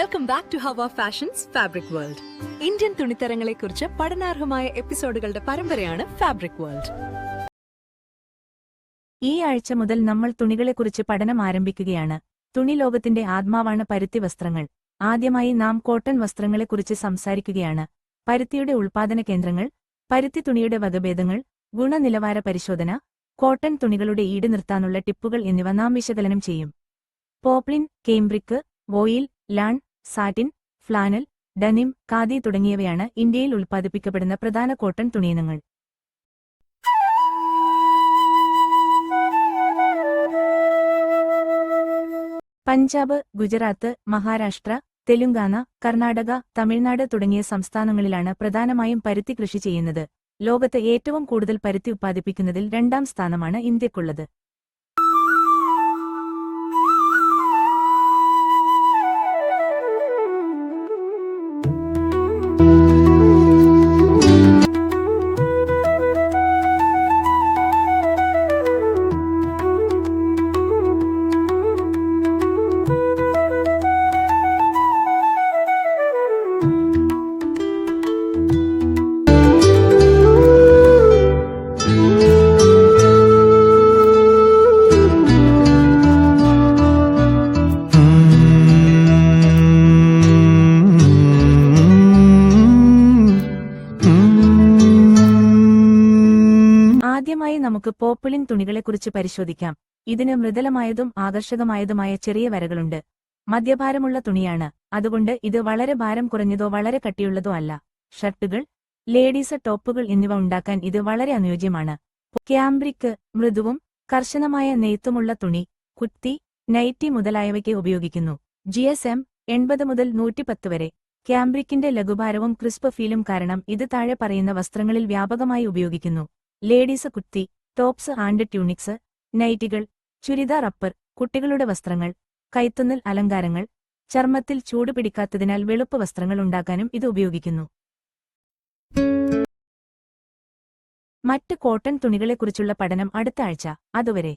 Welcome back to Hava fashions fabric world. Indian തുണിത്തരങ്ങളെക്കുറിച്ച് പഠനാർഹമായ എപ്പിസോഡുകളുടെ പരമ്പരയാണ് ഫാബ്രിക് വേൾഡ്. ഈ ആഴ്ച മുതൽ നമ്മൾ തുണികളെക്കുറിച്ച് പഠനം ആരംഭിക്കുകയാണ്. തുണി ലോകത്തിന്റെ ആത്മാവാണ് പരുത്തി വസ്ത്രങ്ങൾ. ആദ്യമായി നാം കോട്ടൺ വസ്ത്രങ്ങളെക്കുറിച്ച് സംസാരിക്കുകയാണ്. പരുത്തിയുടെ ഉൽപാദന കേന്ദ്രങ്ങൾ, പരുത്തി തുണിയുടെ വകഭേദങ്ങൾ, ഗുണനിലവാര പരിശോധന, കോട്ടൺ തുണികളുടെ ഈട് നിർത്താനുള്ള ടിപ്പുകൾ എന്നിവ നാം വിശകലനം ചെയ്യും. Poplin, cambric, voile, lawn, satin, flannel, denim, khadi തുടങ്ങിയവയാണ് ഇന്ത്യയിൽ ഉൽപ്പാദിപ്പിക്കപ്പെടുന്ന പ്രധാന കോട്ടൺ തുണിയിനങ്ങൾ. പഞ്ചാബ്, ഗുജറാത്ത്, മഹാരാഷ്ട്ര, തെലുങ്കാന, കർണാടക, തമിഴ്നാട് തുടങ്ങിയ സംസ്ഥാനങ്ങളിലാണ് പ്രധാനമായും പരുത്തി കൃഷി ചെയ്യുന്നത്. ലോകത്ത് ഏറ്റവും കൂടുതൽ പരുത്തി ഉത്പാദിപ്പിക്കുന്നതിൽ രണ്ടാം സ്ഥാനമാണ് ഇന്ത്യക്കുള്ളത്. ആദ്യമായി നമുക്ക് പോപ്പിളിൻ തുണികളെക്കുറിച്ച് പരിശോധിക്കാം. ഇതിന് മൃദുലമായതും ആകർഷകമായതുമായ ചെറിയ വരകളുണ്ട്. മധ്യഭാരമുള്ള തുണിയാണ്, അതുകൊണ്ട് ഇത് വളരെ ഭാരം കുറഞ്ഞതോ വളരെ കട്ടിയുള്ളതോ അല്ല. ഷർട്ടുകൾ, ലേഡീസ് ടോപ്പുകൾ എന്നിവ ഉണ്ടാക്കാൻ ഇത് വളരെ അനുയോജ്യമാണ്. ക്യാംബ്രിക്ക് മൃദുവും കർശനമായ നെയ്ത്തുമുള്ള തുണി, കുത്തി, നൈറ്റി മുതലായവയ്ക്ക് ഉപയോഗിക്കുന്നു. GSM 80 മുതൽ 110 വരെ. ക്യാംബ്രിക്കിന്റെ ലഘുഭാരവും ക്രിസ്പ് ഫീലും കാരണം ഇത് താഴെ പറയുന്ന വസ്ത്രങ്ങളിൽ വ്യാപകമായി ഉപയോഗിക്കുന്നു. ലേഡീസ് കുത്തി, ടോപ്സ് ആൻഡ് ട്യൂണിക്സ്, നൈറ്റികൾ, ചുരിദാർ അപ്പർ, കുട്ടികളുടെ വസ്ത്രങ്ങൾ, കൈത്തുന്നൽ അലങ്കാരങ്ങൾ, ചർമ്മത്തിൽ ചൂട് പിടിക്കാത്തതിനാൽ വെളുപ്പ് വസ്ത്രങ്ങൾ ഉണ്ടാക്കാനും ഇത് ഉപയോഗിക്കുന്നു. മറ്റ് കോട്ടൺ തുണികളെക്കുറിച്ചുള്ള പഠനം അടുത്ത ആഴ്ച. അതുവരെ